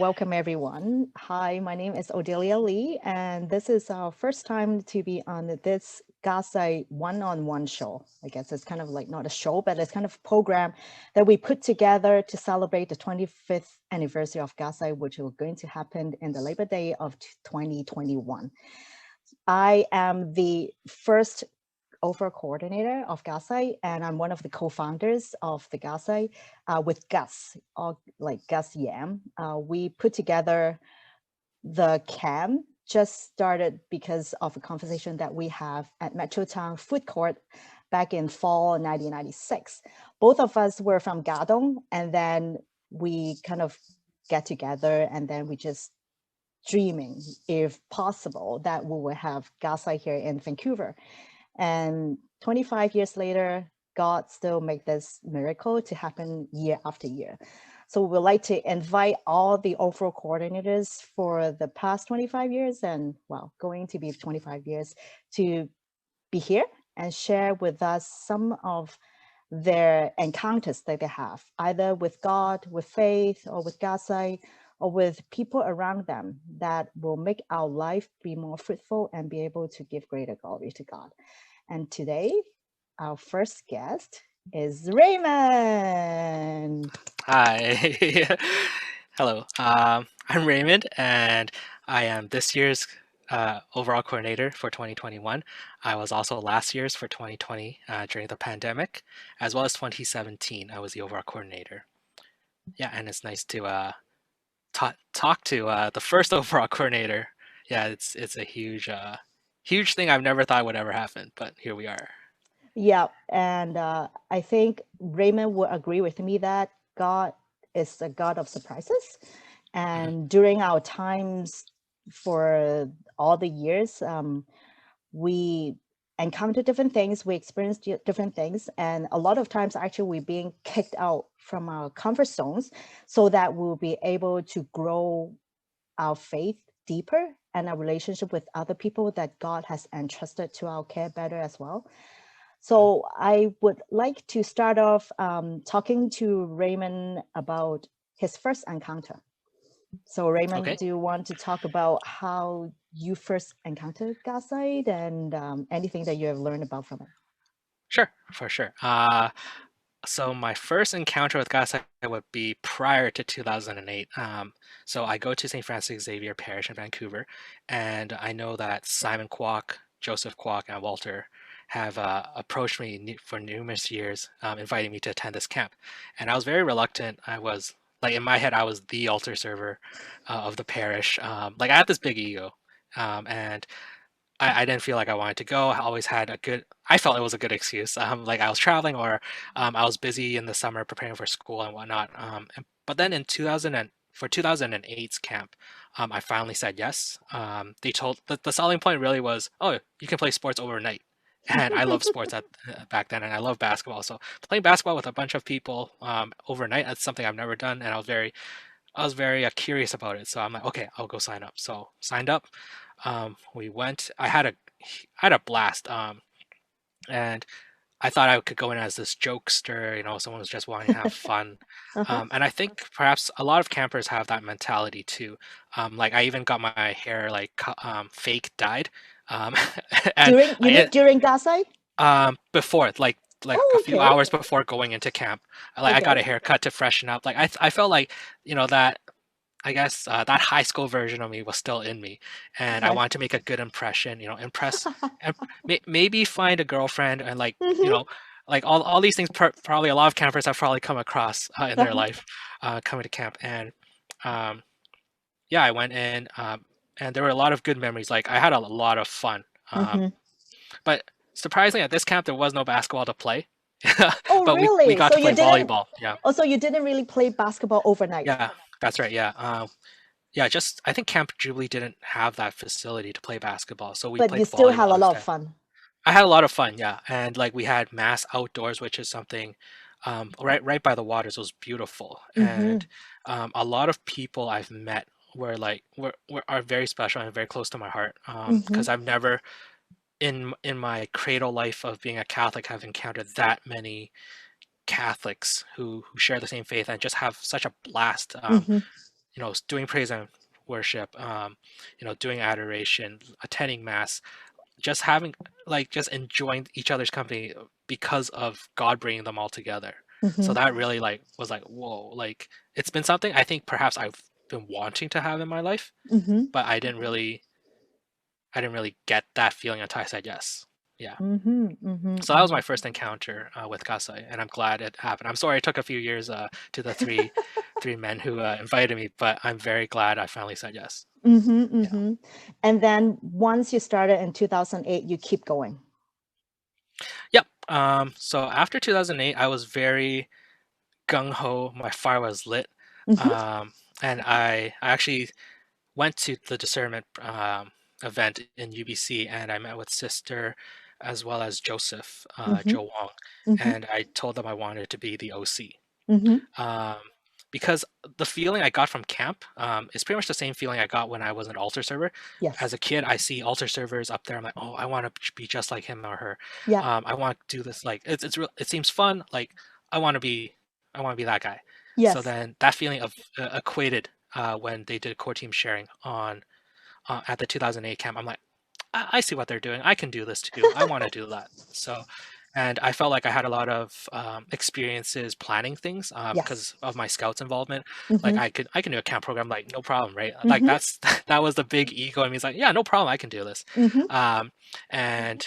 welcome everyone. Hi, my name is Odilia Lee, and this is our first time to be on this Ga Sai one-on-one show. I guess it's kind of like not a show, but it's kind of a program that we put together to celebrate the 25th anniversary of Ga Sai, which is going to happen in the Labor Day of 2021. I am the first overall coordinator of Ga Sai, and I'm one of the co-founders of the Ga Sai with Gus, or like Gus Yam. We put together the camp, just started because of a conversation that we have at Metrotown Food Court back in fall 1996. Both of us were from Gadong, and then we kind of get together, and then we just dreaming, if possible, that we will have Ga Sai here in Vancouver. And 25 years later, God still make this miracle to happen year after year. So we would like to invite all the overall coordinators for the past 25 years and, well, going to be 25 years to be here and share with us some of their encounters that they have, either with God, with faith, or with Ga Sai, or with people around them that will make our life be more fruitful and be able to give greater glory to God. And today, our first guest is Raymond. Hi. Hello. I'm Raymond, and I am this year's overall coordinator for 2021. I was also last year's for 2020 during the pandemic, as well as 2017. I was the overall coordinator. Yeah, and it's nice to talk to the first overall coordinator. Yeah, it's a huge thing I've never thought would ever happen, but here we are. Yeah, and I think Raymond will agree with me that God is a God of surprises. And during our times for all the years, we encounter different things, we experience different things, and a lot of times actually we're being kicked out from our comfort zones so that we'll be able to grow our faith deeper and our relationship with other people that God has entrusted to our care better as well. So I would like to start off talking to Raymond about his first encounter. So Raymond, Okay. do you want to talk about how you first encountered Ga Sai and anything that you have learned about from it? Sure, for sure. So my first encounter with Ga Sai would be prior to 2008. So I go to St. Francis Xavier Parish in Vancouver, and I know that Simon Kwok, Joseph Kwok, and Walter have approached me for numerous years, inviting me to attend this camp. And I was very reluctant. I was like in my head, I was the altar server of the parish. Like I had this big ego, and I didn't feel like I wanted to go. I always had a good, I felt it was a good excuse. Like I was traveling or I was busy in the summer preparing for school and whatnot. But then in 2000 and for 2008's camp, I finally said yes. They told the selling point really was, oh, you can play sports overnight. And I love sports at back then, and I love basketball. So playing basketball with a bunch of people overnight, that's something I've never done, and I was very curious about it. So I'm like, okay, I'll go sign up. So signed up. We went. I had a blast. And I thought I could go in as this jokester, someone who's just wanting to have fun. Uh-huh. And I think perhaps a lot of campers have that mentality too. Like I even got my hair like fake dyed, um, and During, you mean I during Ga Sai? before like a Oh, few okay. hours before going into camp, I got Okay. a haircut to freshen up. Like I felt like that I guess that high school version of me was still in me, and I Okay. wanted to make a good impression, impress, and maybe find a girlfriend, and Mhm. like all these things. Probably a lot of campers have probably come across in their Uh-huh. life, coming to camp, and um, yeah, I went in, and there were a lot of good memories. Like I had a lot of fun, Mhm. but surprisingly, at this camp there was no basketball to play, Oh, but we really? got So to you play didn't, volleyball. Yeah, also you didn't really play basketball overnight, yeah, that's right. Yeah. Yeah, just I think Camp Jubilee didn't have that facility to play basketball, so we but you played still had a volleyball lot of instead. fun. I had a lot of fun, yeah, and like we had mass outdoors, which is something right by the waters. It was beautiful, and Mhm. a lot of people I've met are very special and very close to my heart. Mhm. Because I've never in my cradle life of being a Catholic have encountered that many Catholics who share the same faith and just have such a blast. Mhm. doing praise and worship, doing adoration, attending mass, just having just enjoying each other's company because of God bringing them all together. So Mm-hmm. that really was like, whoa, it's been something I think perhaps I've been wanting to have in my life, Mm-hmm. but I didn't really get that feeling until I said yes. Yeah. Mm-hmm. Mm-hmm. So that was Mm-hmm. my first encounter with Ga Sai, and I'm glad it happened. I'm sorry it took a few years to the three men who invited me, but I'm very glad I finally said yes. Mm-hmm. Yeah. Mm-hmm. And then once you started in 2008, you keep going. Yep. So after 2008, I was very gung ho. My fire was lit, Mm-hmm. um, and I actually went to the discernment event in UBC, and I met with Sister as well as Joseph, Mm-hmm. Joe Wong, Mm-hmm. and I told them I wanted to be the OC. Mm-hmm. Um, because the feeling I got from camp is pretty much the same feeling I got when I was an altar server. As Yes. a kid, I see altar servers up there. I'm like, oh, I want to be just like him or her. Yeah. I want to do this. Like, it's real. It seems fun. Like, I want to be, I want to be that guy. So Yes. then that feeling of equated when they did core team sharing on at the 2008 camp. I'm like, I see what they're doing. I can do this too. I want to do that. So, and I felt like I had a lot of experiences planning things Yes. because of my scouts involvement. Like Mm-hmm. I can do a camp program, like no problem, right? Like Mm-hmm. that was the big ego in me. It's like, yeah, no problem, I can do this. Mm-hmm. Um, and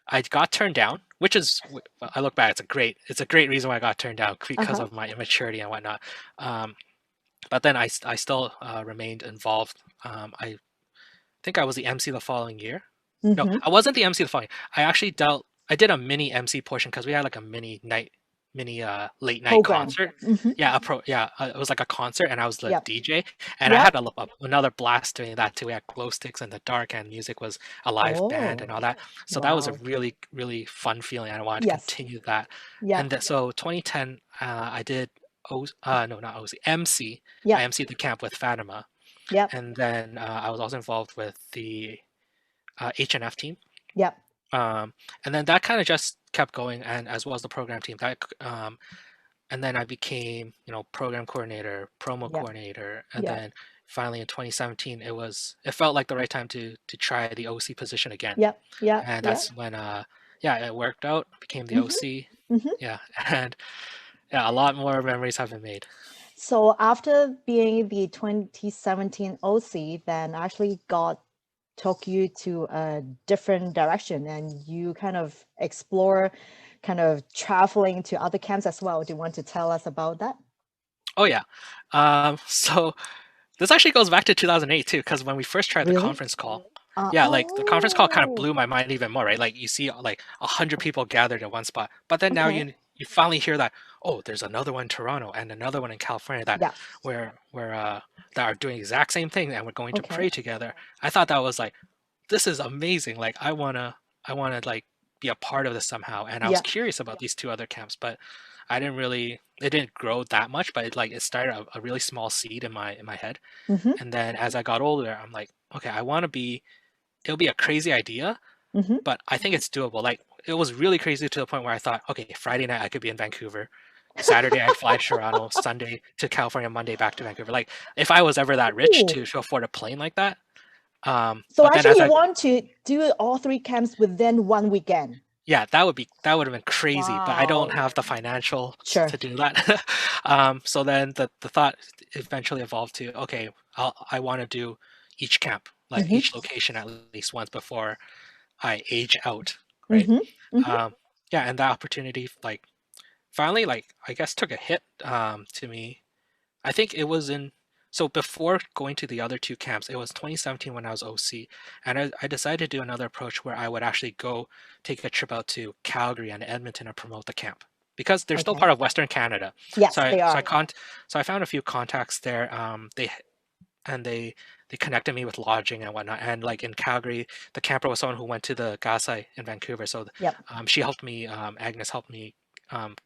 I got turned down, which is I look back, it's a great reason why I got turned down because Uh-huh. of my immaturity and whatnot. Um, but then I still remained involved. I think I was the MC the following year. No, Mm-hmm. I wasn't the MC the following. I did a mini MC portion because we had like a mini late night Program. concert. Mm-hmm. It was like a concert, and I was the Yep. DJ, and I Yep. had another blast doing that too. We had glow sticks in the dark, and music was a live band and Oh, all that. So that was a wow. really really fun feeling, and I wanted to Yes. continue that. Yep. And so 2010, I did no, not OC, MC. I Yep. MC'd the camp with Fatima, Yep. and then I was also involved with the H&F team. Yep. Um, and then that kind of just kept going, and as well as the program team. And then I became, program coordinator, promo Yep. coordinator, and Yep. then finally in 2017, it felt like the right time to try the OC position again, Yep. Yep. and Yep. that's when yeah, it worked out. Became the Mm-hmm. OC, Mm-hmm. yeah, and yeah, a lot more memories have been made. So after being the 2017 OC, then actually God took you to a different direction and you kind of explore kind of traveling to other camps as well. Do you want to tell us about that? Oh yeah, so this actually goes back to 2008 too, because when we first tried the Really? conference call, yeah, like the conference call kind of Oh, blew my mind even more, right? Like you see like 100 people gathered in one spot, but then now okay. you finally hear that, oh, there's another one in Toronto and another one in California that Yeah. where that are doing the exact same thing and we're going to Okay. pray together. I thought that was like, this is amazing. Like I wanna like be a part of this somehow. And I was Yeah. curious about these two other camps, but it didn't grow that much, but it started a really small seed in my head. Mm-hmm. And then as I got older, I'm like, okay, it'll be a crazy idea, Mm-hmm. but I think it's doable. Like it was really crazy to the point where I thought, okay, Friday night I could be in Vancouver. Saturday I'd fly to Toronto, Sunday to California, Monday back to Vancouver. Like if I was ever that rich Oh. to afford a plane like that. So But then actually as you I want to do all three camps within one weekend. Yeah, that would have been crazy, but I don't Wow. have the financial Sure. to do that. So then the thought eventually evolved to, okay, I want to do each camp, like Mm-hmm. each location at least once before I age out, right? Mm-hmm. Mm-hmm. Um, yeah, and that opportunity, like finally, like I guess took a hit to me. I think it was in so before going to the other two camps, it was 2017 when I was OC, and I decided to do another approach where I would actually go take a trip out to Calgary and Edmonton and promote the camp because they're still Okay. part of Western Canada. So Yes, I they so I are. con so I found a few contacts there. They connected me with lodging and whatnot. And like in Calgary, the camper was someone who went to the Ga Sai in Vancouver. So Yep. she helped me. Agnes helped me um,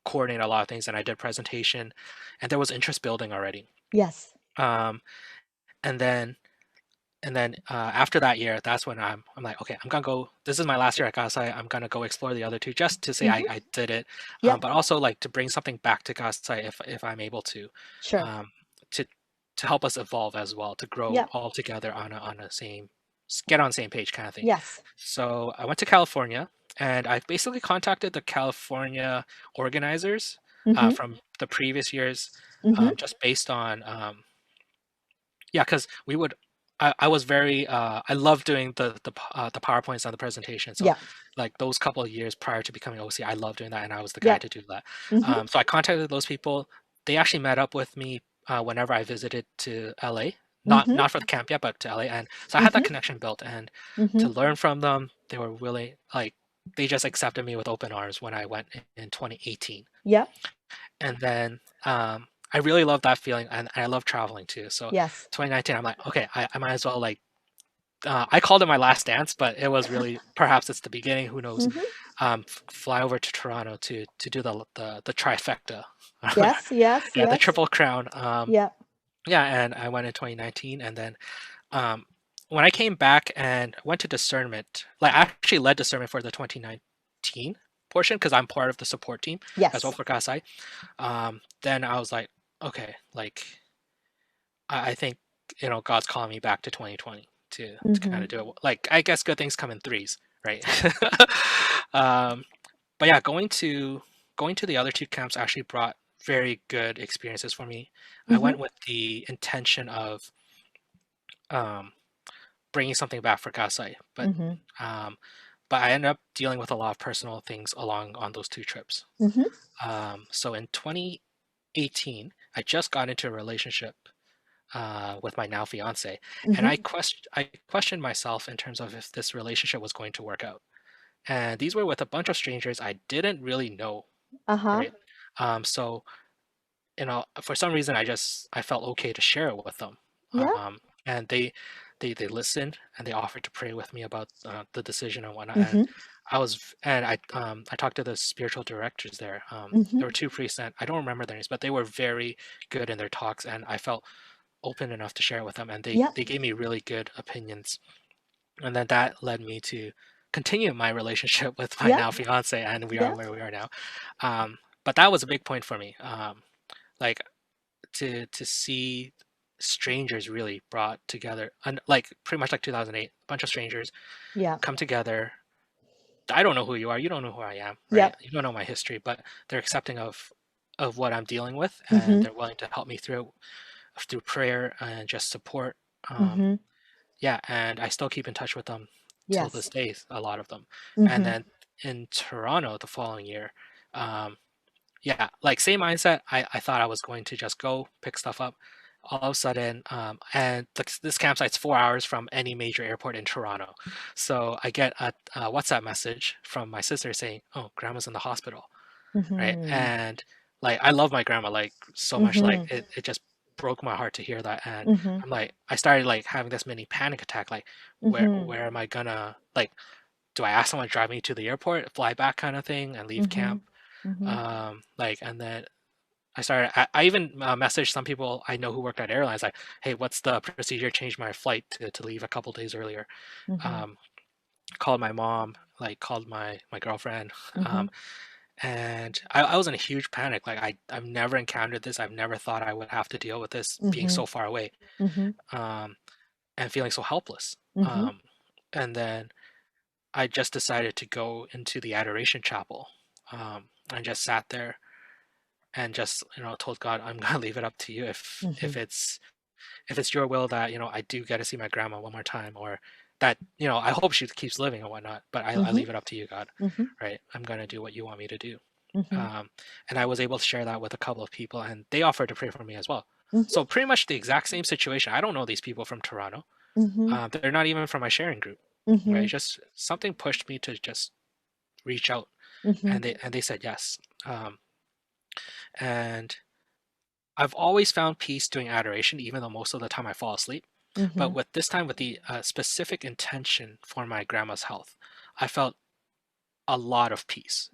coordinate a lot of things, and I did presentation, and there was interest building already. Yes. Um, and then after that year, that's when I'm like, okay, I'm gonna go. This is my last year at Ga Sai. I'm gonna go explore the other two just to say Mm-hmm. I did it, Yep. but also like to bring something back to Ga Sai if I'm able to. Sure. Um, to to help us evolve as well, to grow Yeah. all together on a same, get on the same page kind of thing. Yes. So I went to California, and I basically contacted the California organizers Mm-hmm. from the previous years, Mm-hmm. just based on yeah, because we would. I was very. I love doing the PowerPoints and the presentation. So, Yeah. like those couple of years prior to becoming OC, I loved doing that, and I was the guy Yeah. to do that. Mm-hmm. So I contacted those people. They actually met up with me whenever I visited to LA. Not Mm-hmm. not for the camp yet, but to LA, and so I had that Mm-hmm. connection built. And Mm-hmm. to learn from them, they were willing. Like they just accepted me with open arms when I went in 2018. Yeah. And then I really love that feeling, and I love traveling too. So Yes. 2019, I'm like, okay, I might as well like. I called it my last dance, but it was really perhaps it's the beginning. Who knows? Mm-hmm. Fly over to Toronto to do the trifecta, Yes. Yes. yeah, the Yes. triple crown. Yeah. Yeah, and I went in 2019, and then um, when I came back and went to discernment, like I actually led discernment for the 2019 portion because I'm part of the support team as well Yes. for Ga Sai. Then I was like, okay, like I think God's calling me back to 2020 to kind Mm-hmm. of do it. Like I guess good things come in threes, right? um, but yeah, going to the other two camps actually brought very good experiences for me. I Mm-hmm. went with the intention of um, bringing something back for Ga Sai, Mm-hmm. um, but I ended up dealing with a lot of personal things along on those two trips. Mm-hmm. So in 2018, I just got into a relationship with my now fiance, and Mm-hmm. I questioned myself in terms of if this relationship was going to work out. And these were with a bunch of strangers I didn't really know, Uh-huh. right? So for some reason, I felt okay to share it with them, Yeah. and they listened and they offered to pray with me about the decision and whatnot. And Mm-hmm. I talked to the spiritual directors there. Mm-hmm. There were two priests, and I don't remember their names, but they were very good in their talks, and I felt open enough to share it with them, and Yeah. they gave me really good opinions. And then that led me to continue my relationship with my Yeah. now fiance, and we are Yeah. where we are now. But that was a big point for me. Like to see strangers really brought together, and like pretty much like 2008, a bunch of strangers Yeah. come together. I don't know who you are, you don't know who I am, Yeah. right? You don't know my history, but they're accepting of what I'm dealing with, and Mm-hmm. they're willing to help me through prayer and just support. Um, Mm-hmm. yeah, and I still keep in touch with them till this Yes. day, a lot of them. And Mm-hmm. then in Toronto the following year, um, yeah, like same mindset. I thought I was going to just go pick stuff up. All of a sudden, and this campsite's 4 hours from any major airport in Toronto. So I get a WhatsApp message from my sister saying, "Oh, grandma's in the hospital," right? Mm-hmm. And like I love my grandma like so much, like Mm-hmm. it just broke my heart to hear that. And Mm-hmm. I'm like, I started like having this mini panic attack, like Mm-hmm. where am I gonna like? Do I ask someone to drive me to the airport, fly back, kind of thing, and leave Mm-hmm. camp? Mm-hmm. Like, and then I even messaged some people I know who worked at airlines, like, hey, what's the procedure? Change my flight to leave a couple days earlier. Mm-hmm. Um, Called my mom, like called my girlfriend, Mm-hmm. and I was in a huge panic. Like I've never encountered this. I've never thought I would have to deal with this being Mm-hmm. so far away, Mm-hmm. um, and feeling so helpless. Mm-hmm. Um, and then I just decided to go into the adoration chapel. I just sat there and just told God, I'm gonna leave it up to you Mm-hmm. if it's your will that I do get to see my grandma one more time, or that I hope she keeps living and whatnot, but I Mm-hmm. leave it up to you, God, Mm-hmm. right? I'm gonna do what you want me to do. Mm-hmm. And I was able to share that with a couple of people, and they offered to pray for me as well. Mm-hmm. So pretty much the exact same situation. I don't know these people from Toronto. Mm-hmm. They're not even from my sharing group, Mm-hmm. right? Just something pushed me to just reach out, Mm-hmm. and they said yes. And I've always found peace doing adoration, even though most of the time I fall asleep. But Mm-hmm. with this time, with the specific intention for my grandma's health, I felt a lot of peace.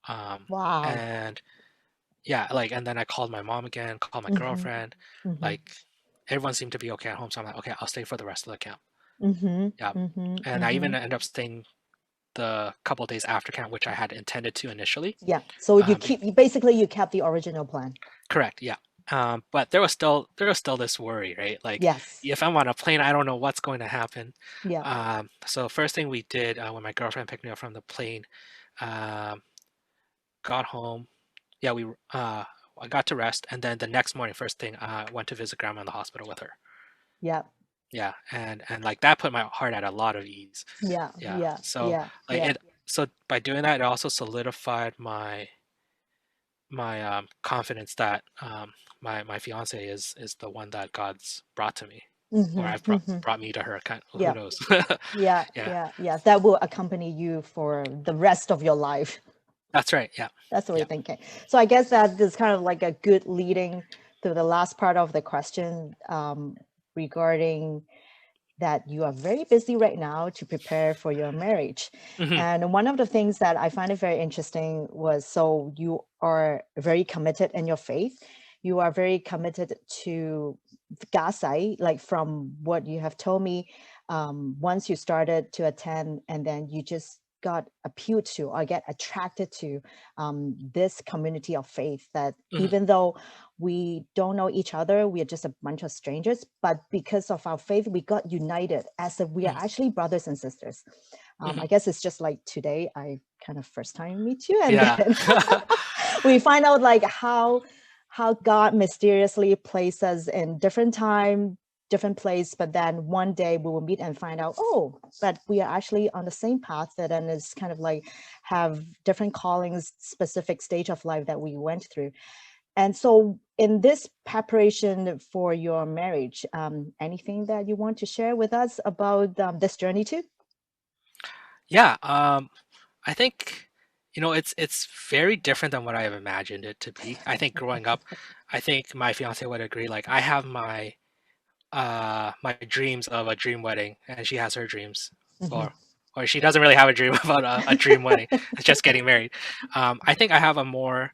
Wow. And yeah, like, and then I called my mom again, called my Mm-hmm. girlfriend. Mm-hmm. Like, everyone seemed to be okay at home, so I'm like, okay, I'll stay for the rest of the camp. Mm-hmm. Yeah, Mm-hmm. and I Mm-hmm. even ended up staying the couple days after camp, which I had intended to initially. Yeah. So Be- basically you kept the original plan. Correct, yeah. But there was still this worry, right? Like Yes. if I'm on a plane, I don't know what's going to happen. Yeah. So first thing we did when my girlfriend picked me up from the plane, um, got home. Yeah, I got to rest, and then the next morning, first thing, went to visit grandma in the hospital with her. Yeah. Yeah, and like that put my heart at a lot of ease. Yeah. Yeah, Yeah. so Yeah. like Yeah. it, so by doing that, it also solidified my confidence that my fiance is the one that God's brought to me, or Mm-hmm. I've Mm-hmm. brought me to her. Who Yeah. knows? Yeah. Yeah, Yeah. Yeah. That will accompany you for the rest of your life. that's right. Yeah, That's the way yeah. you're thinking. So I guess that is kind of like a good leading to the last part of the question, regarding that you are very busy right now to prepare for your marriage. Hmm. And one of the things that I find it very interesting was, so you are very committed in your faith. You are very committed to Ga Sai, like from what you have told me, once you started to attend and then you just got appealed to or get attracted to this community of faith, that Hmm. even though we don't know each other, we are just a bunch of strangers, but because of our faith we got united as if we are Hmm. actually brothers and sisters. Hmm. I guess it's just like today I kind of first time meet you, and Yeah. then we find out like how God mysteriously placed us in different time, different place, but then one day we will meet and find out, oh, but we are actually on the same path, that then is kind of like have different callings, specific stage of life that we went through. And so in this preparation for your marriage, anything that you want to share with us about this journey too? Yeah, I think it's very different than what I have imagined it to be. I think growing up, I think my fiance would agree. Like I have my dreams of a dream wedding, and she has her dreams, Mhm. or or she doesn't really have a dream about a dream wedding. It's just getting married. I think I have a more.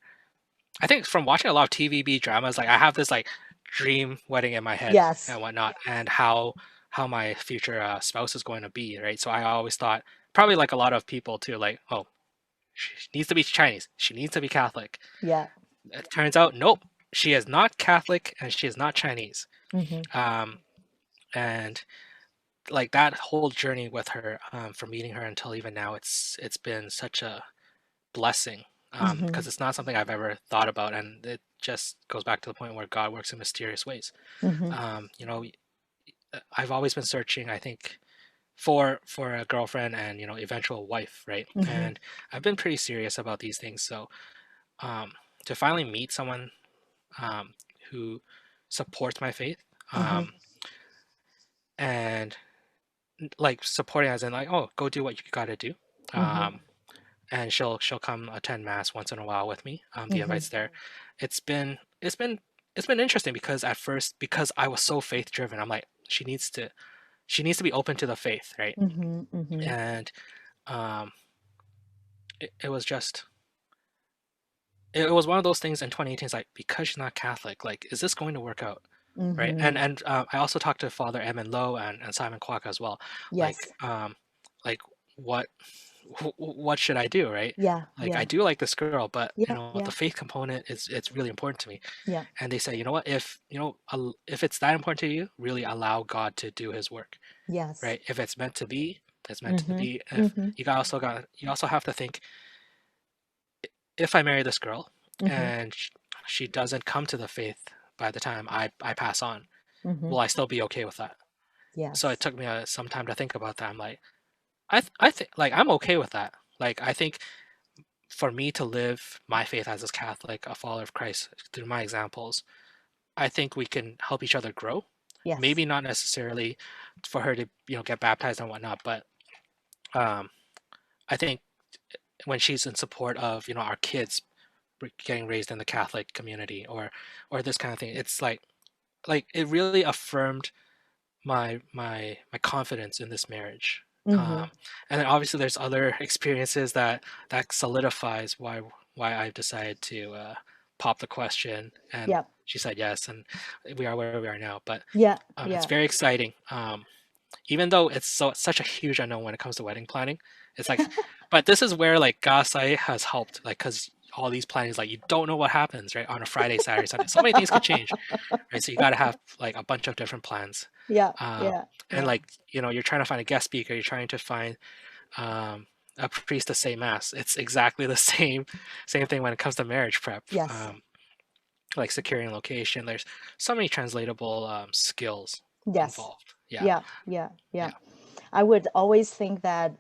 I think from watching a lot of TVB dramas, like I have this like dream wedding in my head Yes. and whatnot, and how my future spouse is going to be, right? So I always thought, probably like a lot of people too, like, oh, she needs to be Chinese, she needs to be Catholic. Yeah. It turns out, nope, she is not Catholic and she is not Chinese. Hmm. Um, and like that whole journey with her, from meeting her until even now, it's been such a blessing, Hmm. because it's not something I've ever thought about, and it just goes back to the point where God works in mysterious ways. Hmm. Um, you know, I've always been searching, I think, for a girlfriend and eventual wife, right? Hmm. And I've been pretty serious about these things. So um, to finally meet someone um, who supports my faith, Hmm. um, and like supporting as in like, oh, go do what you got to do. Hmm. Um, and she'll come attend mass once in a while with me. The Hmm. invite's there. It's been it's been it's been interesting because at first, because I was so faith driven, I'm like, she needs to be open to the faith, right? Hmm. Hmm. And um, it was just it was one of those things in 2018. It's like, because she's not Catholic, like, is this going to work out, right? Hmm. And I also talked to Father Emin Lowe and Simon Kwok as well, like Yes. like what what should I do, right? Yeah. Like I Yeah. do like this girl, but Yeah. the Yeah. faith component is it's really important to me. Yeah. And they say, you know what, if if it's that important to you, really allow God to do His work, Yes. right? If it's meant to be, it's meant to Hmm. be. If Hmm. you also have to think, if I marry this girl Hmm. and she doesn't come to the faith by the time I pass on, Hmm. will I still be okay with that? So it Yes. took me some time to think about that. I'm like, I think, like, I'm okay with that. Like I think for me to live my faith as a Catholic, a follower of Christ, through my examples, I think we can help each other grow. Yes. Maybe not necessarily for her to get baptized and whatnot, but um, I think when she's in support of our kids getting raised in the Catholic community, or this kind of thing, it's like it really affirmed my confidence in this marriage. Hmm. Um, and then obviously there's other experiences that solidifies why I've decided to pop the question, and Yeah. she said yes, and we are where we are now. But Yeah. it's Yeah. very exciting. Even though it's such a huge unknown when it comes to wedding planning, it's like, but this is where like Ga Sai has helped, like, because all these plannings, like you don't know what happens, right? On a Friday, Saturday, Sunday. So many things could change, right? So you got to have like a bunch of different plans. Yeah, Um, yeah, and yeah. like, you're trying to find a guest speaker, you're trying to find um, a priest to say mass. It's exactly the same thing when it comes to marriage prep. Yes, Like securing location. There's so many translatable skills yes. involved. Yeah, Yeah, yeah, yeah. yeah. I would always think that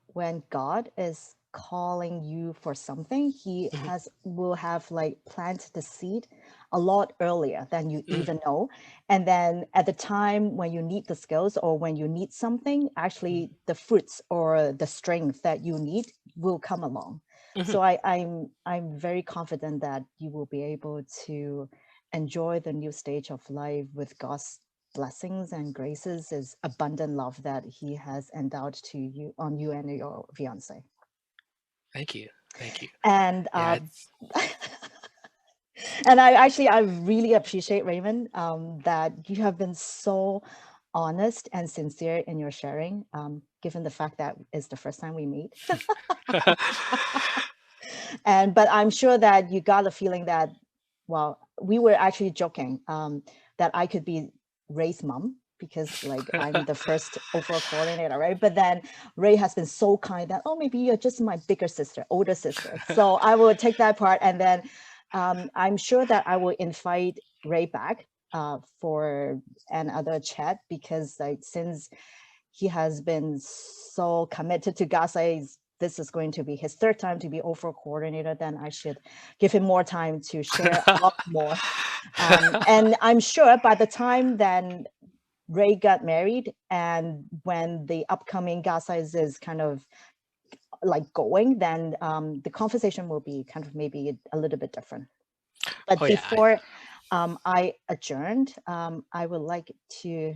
when God is calling you for something, He Hmm. will have like planted the seed a lot earlier than you Hmm. even know. And then at the time when you need the skills or when you need something, actually the fruits or the strength that you need will come along. Hmm. So I'm very confident that you will be able to enjoy the new stage of life with God's blessings and graces, is abundant love that He has endowed to you on you and your fiance. Thank you, thank you. And Yeah, it's and I really appreciate, Raymond, that you have been so honest and sincere in your sharing, given the fact that it's the first time we meet. And but I'm sure that you got a feeling that, well, we were actually joking, that I could be Ray's mom because like I'm the first overall coordinator, right? But then Ray has been so kind that, oh, maybe you're just my bigger sister, older sister. So I will take that part, and then I'm sure that I will invite Ray back for another chat, because like since he has been so committed to Ga Sai, this is going to be his third time to be overall coordinator, then I should give him more time to share a lot more. And I'm sure by the time then Ray got married, and when the upcoming Ga Sai is kind of like going, then the conversation will be kind of maybe a little bit different. But oh yeah, before I adjourned, I would like to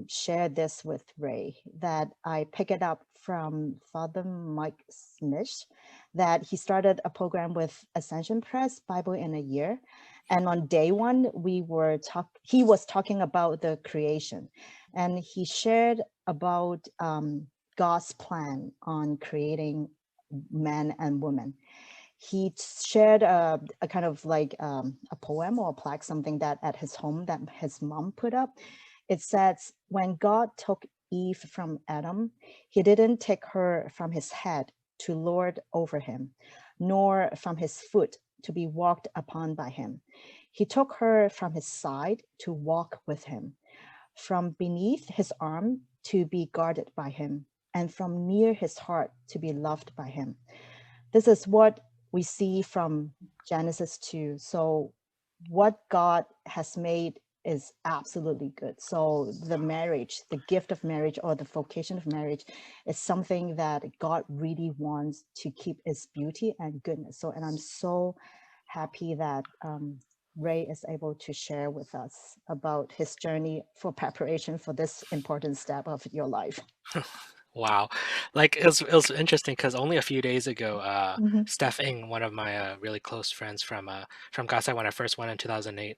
share this with Ray, that I pick it up from Father Mike Smith, that he started a program with Ascension Press, Bible in a Year. And on day one, he was talking about the creation, and he shared about God's plan on creating man and woman. He shared a kind of like a poem or a plaque, something that at his home that his mom put up. It says, when God took Eve from Adam, he didn't take her from his head to lord over him, nor from his foot to be walked upon by him. He took her from his side to walk with him, from beneath his arm to be guarded by him, and from near his heart to be loved by him. This is what we see from Genesis 2. So what God has made is absolutely good. So the marriage, the gift of marriage or the vocation of marriage is something that God really wants to keep its beauty and goodness. So, and I'm so happy that Ray is able to share with us about his journey for preparation for this important step of your life. wow. Like it was interesting because only a few days ago, Mhm. Steph Ng, one of my really close friends from Ga Sai when I first went in 2008,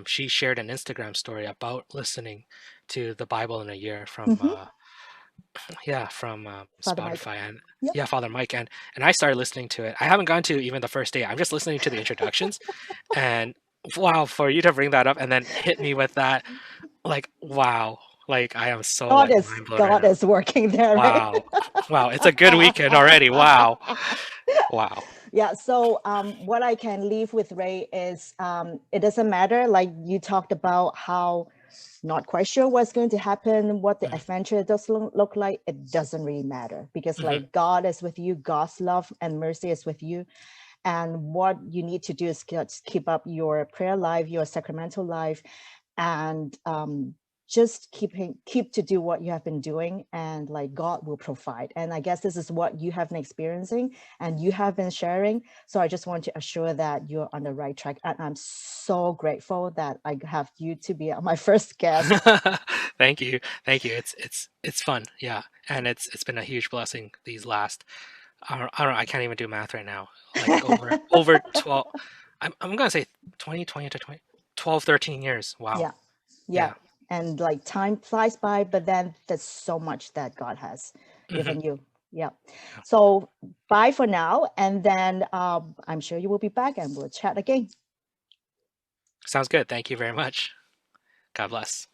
she shared an Instagram story about listening to the Bible in a year from Mhm. yeah, from Father Mike. Spotify, and Yep. yeah, Father Mike, and I started listening to it. I haven't gone to even the first day. I'm just listening to the introductions, and wow, for you to bring that up and then hit me with that, like wow, like I am so like mind blown right God now. is working there, right? Wow, wow, it's a good weekend already. Wow, wow. Yeah. So what I can leave with Ray is it doesn't matter. Like you talked about how not quite sure what's going to happen, what the adventure does look like. It doesn't really matter, because Hmm. like God is with you, God's love and mercy is with you. And what you need to do is just keep up your prayer life, your sacramental life, and just keep to do what you have been doing, and like God will provide. And I guess this is what you have been experiencing and you have been sharing. So I just want to assure that you're on the right track, and I'm so grateful that I have you to be my first guest. Thank you, thank you. It's fun, yeah, and it's been a huge blessing these last. I don't know, I can't even do math right now. Like over 12. I'm gonna say 20 to 20, 12, 13 years. Wow. Yeah, yeah. Yeah. And like time flies by, but then there's so much that God has Hmm. given you. Yeah. So bye for now. And then I'm sure you will be back and we'll chat again. Sounds good. Thank you very much. God bless.